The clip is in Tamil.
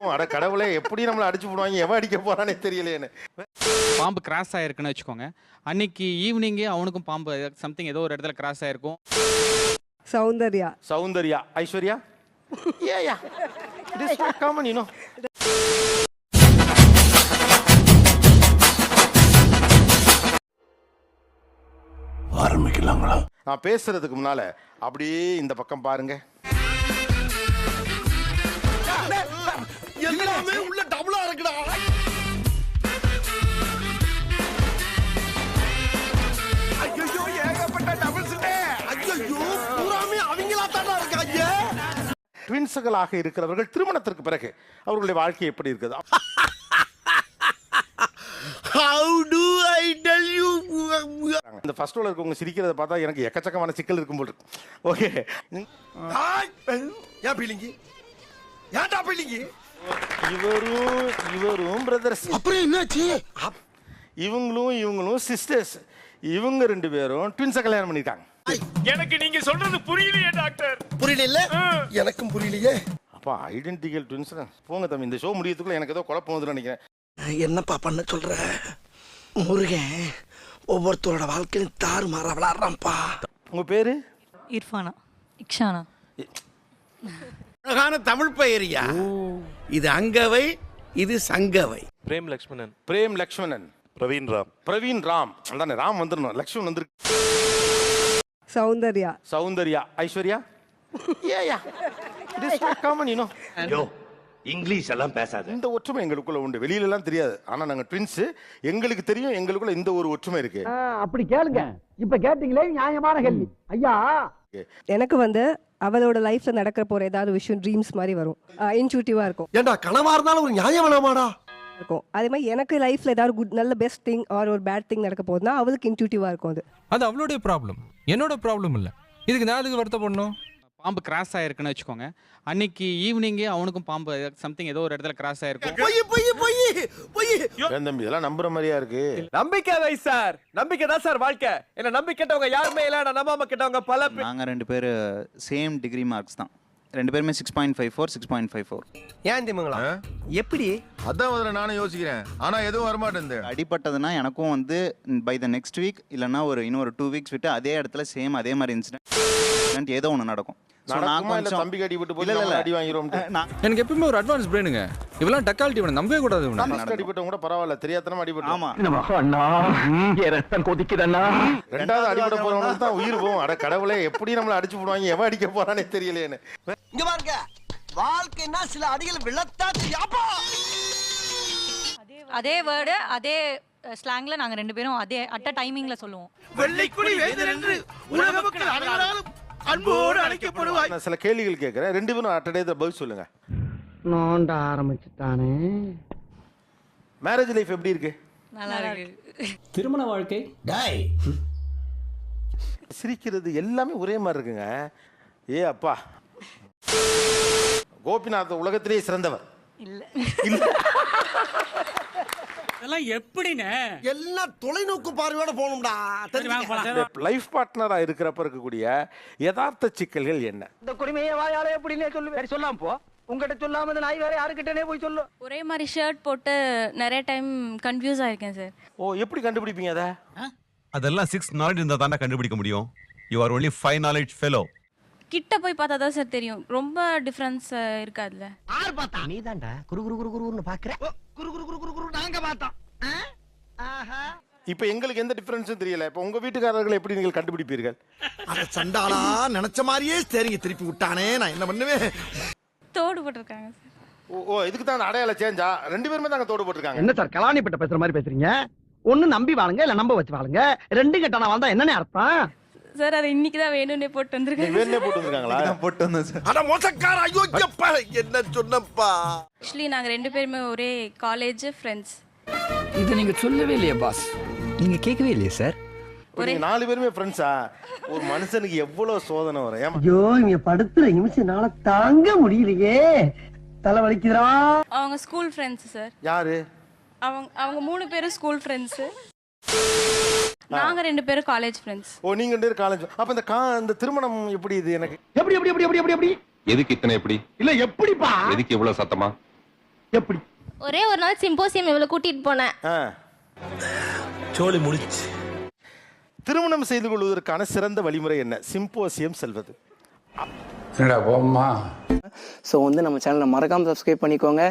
அட கடவுளே, எப்படி நம்மள அடிச்சு போடுவாங்க, எவன் அடிக்க போறானே தெரியலையேன்னு. பாம்பு கிராஸ் ஆயிருக்குன்னு வச்சுக்கோங்க. அன்னைக்கு ஈவினிங்கே அவனுக்கும் பாம்பு சம்திங் ஏதோ ஒரு இடத்துல கிராஸ் ஆயிருக்கும். Soundarya. Soundarya. Aishwarya. Yeah. It is quite common, you know. ஆரம்பிக்கலாங்களா? நான் பேசுறதுக்கு முன்னால அப்படியே இந்த பக்கம் பாருங்க. எல்லாமே உள்ள டபுளா இருக்குடா. ஐயோ, ஏகப்பட்ட டபுள்ஸ்டே. ஐயோ, பூராமே அவங்களா தான இருக்காங்க. ட்வின்ஸ்களாக இருக்கிறவர்கள் திருமணத்திற்கு பிறகு அவர்களுடைய வாழ்க்கை எப்படி இருக்குது? How do I tell you? இந்த ஃபர்ஸ்ட் ரோல இருக்கவங்க சிரிக்கிறத பார்த்தா எனக்கு எக்கச்சக்கமான சிக்கல் இருக்கும் போல இருக்கு. ஓகே. ஏன் பீலிங்கி? ஏன்டா பீலிங்கி? இவரும் பிரதர்ஸ். அப்புறம் என்னாச்சு? இவங்களும் சிஸ்டர்ஸ். இவங்க ரெண்டு பேரும் ட்வின்ஸை கல்யாணம் பண்ணிருக்காங்க. எனக்கு நீங்க சொல்றது புரியலையே டாக்டர். புரியல? எனக்கும் புரியலையே. அப்பா ஐடென்டிக்கல் ட்வின்ஸ். போங்க தம்பி, இந்த ஷோ முடியறதுக்குள்ள எனக்கு ஏதோ குழப்பம் வந்துடும் நினைக்கிறேன். என்னப்பா பண்ண சொல்ற? முருகன் ஒவ்வொருத்தரோட வாழ்க்கையும் தாறுமாறா விளையாடுறான்ப்பா. உங்க பேரு? இர்ஃபானா. இக்ஷானா. அழகான தமிழ் பெயரியா. இது அங்கவை, இது சங்கவை. பிரேம் லக்ஷ்மணன். பிரேம் லக்ஷ்மணன். பிரவீன் ராம். அதானே, ராம் வந்துடணும், லக்ஷ்மண் வந்துருக்கு. Soundarya. Soundarya. Aishwarya. Yeah. It is quite common, you know. English எல்லாம் பேசாத. இந்த ஒற்றுமை எங்களுக்குள்ள உண்டு, வெளியில எல்லாம் தெரியாது. ஆனா நாங்க ட்வின்ஸ், எங்களுக்கு தெரியும் எங்களுக்குள்ள இந்த ஒரு ஒற்றுமை இருக்கு. அப்படி கேளுங்க. இப்ப கேட்டீங்களே நியாயமான கேள்வி ஐயா. எனக்கு வந்து அவளோட லைஃப்ல நடக்க போற ஏதாவது விஷயம் ட்ரீம்ஸ் மாதிரி வரும். இன்ட்யூட்டிவா இருக்கும். ஏண்டா கனவா இருந்தாலும் ஒரு நியாயம் வேணாமாடா? இருக்கும். அதே மாதிரி எனக்கு லைஃப்ல ஏதாவது குட் நல்ல பெஸ்ட் திங் ஆர் ஒரு பேட் திங் நடக்க போகுதுன்னா அவளுக்கு இன்ட்யூட்டிவா இருக்கும். அது அவளுடைய ப்ராப்ளம், என்னோட ப்ராப்ளம் இல்ல. இதுக்கு நான் அதுக்கு வருத்தப்படணும். பாம்பு கிராஸ் ஆயிருக்குன்னு வச்சுக்கோங்க. அன்னைக்கு ஈவினிங்கே அவனுக்கும் பாம்பு சம்திங் ஏதோ ஒரு இடத்துல கிராஸ் ஆயிருக்கும். ஏன் தம்பி இதெல்லாம் நம்புற மாதிரியா இருக்கு? நம்பிக்கை வை சார். நம்பிக்கை தான் சார் வாழ்க்கை. என்ன நம்பி கேட்டவங்க யாருமே இல்ல, நான் நம்பாம கேட்டவங்க பல பேர். நாங்க ரெண்டு பேர் சேம் டிகிரி மார்க்ஸ் தான். ரெண்டு பேருமே 6.54 6.54. ஏன் திமுங்களா? எப்படி? அதான் முதல்ல நானும் யோசிக்கிறேன். ஆனா எதுவும் வரமாட்டேன். அடிபட்டதுன்னா எனக்கும் வந்து பை த நெக்ஸ்ட் வீக் இல்லைன்னா இன்னொரு 2 வீக்ஸ் விட்டு அதே இடத்துல சேம் அதே மாதிரி இன்சிடென்ட் ஏதோ ஒன்று நடக்கும். தம்பி கட்டி விட்டு போய் அடி வாங்கிரும். எனக்கு எப்பவுமே ஒரு அட்வான்ஸ் பிரெயினுங்க. இவெல்லாம் டக்காலிட்டி வேணும், நம்பவே கூடாது. அடிபட்டவங்க கூட பரவாயில்ல, தெரியாதனமா அடிபட்டு. ஆமா, ரத்தம் கொதிக்குதண்ணா. ரெண்டாவது அடிபட போறவங்களுக்கு தான் உயிர் போகும். அட கடவுளே, எப்படி நம்மள அடிச்சு போடுவாங்க, எவன் அடிக்க போறானே தெரியலையேன்னு. இங்க பாருங்க, வாழ்க்கைன்னா சில அடிகள் விழத்தான் செய்யாப்பா. அதே வேர்டு அதே ஸ்லாங்ல நாங்க ரெண்டு பேரும் அதே அட்ட டைமிங்ல சொல்லுவோம். வெள்ளைக்குடி வேந்தர் என்று உலக மக்கள் அனைவராலும் அன்போடு அழைக்கப்படுவாய். நான் சில கேள்விகள் கேட்கிறேன், ரெண்டு பேரும் அட்டடே பதில் சொல்லுங்க. நோண்ட ஆரம்பிச்சுட்டானே. மேரேஜ் லைஃப் எப்படி இருக்கு? நல்லா இருக்கு. திருமண வாழ்க்கை டேய், சிரிக்கிறது எல்லாமே ஒரே மாதிரி இருக்குங்க. ஏ அப்பா, கோபிநாத் உலகத்திலேயே சிறந்தவர் இல்ல. இதெல்லாம் எப்படினே? எல்லாம் தொலைநோக்கு பார்வையோட போணும்டா. லைஃப் பார்ட்னரா இருக்கிறப்ப இருக்கக்கூடிய யதார்த்த சிக்கல்கள் என்ன? இந்த குடிமையை வாயால எப்படினே சொல்லு. சொல்லாம போ. உங்ககிட்ட சொல்லாம இந்த நாய் வேற யாருக்கிட்டனே போய் சொல்லு. ஒரே மாதிரி ஷர்ட் போட்டு நிறைய டைம் கன்ஃபியூஸ் ஆயிருக்கேன் சார். ஓ, எப்படி கண்டுபிடிப்பீங்க அத? அதெல்லாம் 6 நாலேஜ் இருந்தா தானே கண்டுபிடிக்க முடியும். You are only 5 knowledge fellow. கிட்ட போய் பார்த்தா தான் சார் தெரியும். ரொம்ப டிஃபரன்ஸ் இருக்காதுல்ல. யார் பார்த்தா? நீதான்டா. குரு குரு குரு குருன்னு பாக்குற. குரு குரு குரு குரு குரு நாங்க பார்த்தோம். ஆஹா. இப்போ எங்களுக்கு எந்த டிஃபரன்ஸும் தெரியல. இப்போ உங்க வீட்டுக்காரர்களை எப்படி நீங்கள் கண்டுபிடிப்பீர்கள்? அட சண்டாளா, நினைச்ச மாதிரியே ஸ்டேரிங் திருப்பி விட்டானே, நான் என்ன பண்ணுவேன்? தோடு போட்டிருக்காங்க சார். ஓ, இதுக்கு தான் அடையாள சேஞ்சா? ரெண்டு பேருமே தாங்க தோடு போட்டுருக்காங்க. என்ன சார் கலாணிப்பட்ட பேசுற மாதிரி பேசுறீங்க? ஒண்ணு நம்பி வாழுங்க, இல்ல நம்ப வச்சு வாழுங்க. ரெண்டு கட்டான வாழ்ந்தா என்னன்னு அர்த்தம்? சார் அது இன்னைக்கு தான் வேணும்னே போட்டு வந்திருக்காங்க. வேணும்னே போட்டு வந்திருக்காங்களா? போட்டு வந்தேன் சார். அட மோசக்கார, ஐயோ எப்பா என்ன சொன்னப்பா. ஆக்சுவலி நாங்க ரெண்டு பேருமே ஒரே காலேஜ் ஃப்ரெண்ட்ஸ். இது நீங்க சொல்லவே இல்லையா பாஸ்? நீங்க கேட்கவே இல்லையா சார்? நீங்க 4 பேருமே ஃப்ரெண்ட்ஸா? ஒரு மனுஷனுக்கு எவ்வளவு சோதனை வரும். ஏமா ஐயோ, இங்க படுத்துற நிமிஷம்னால தாங்க முடியலையே. தலை வலிக்குதுடா. அவங்க ஸ்கூல் ஃப்ரெண்ட்ஸ் சார். யாரு? அவங்க 3 பேரும் ஸ்கூல் ஃப்ரெண்ட்ஸ். நாங்க ரெண்டு பேரும் காலேஜ் ஃப்ரெண்ட்ஸ். ஓ, நீங்க ரெண்டு பேரும் காலேஜ். அப்ப இந்த திருமணம் எப்படி இது எனக்கு? எப்படி எப்படி எப்படி எப்படி எப்படி எப்படி? எதுக்கு இத்தனை எப்படி? இல்ல எப்படிப்பா? எதுக்கு இவ்வளவு சத்தமா? எப்படி ஒரே ஒரு நாள் சிம்போசியம் இவ்வளவு கூட்டிட்டு போனேன். ஆ. சோலி முடிச்சு. திருமணம் செய்து கொள்வதற்கான சிறந்த வழிமுறை என்ன? சிம்போசியம் செல்வது. ஸோ வந்து நம்ம சேனலை மறக்காம சப்ஸ்கிரைப் பண்ணிக்கோங்க.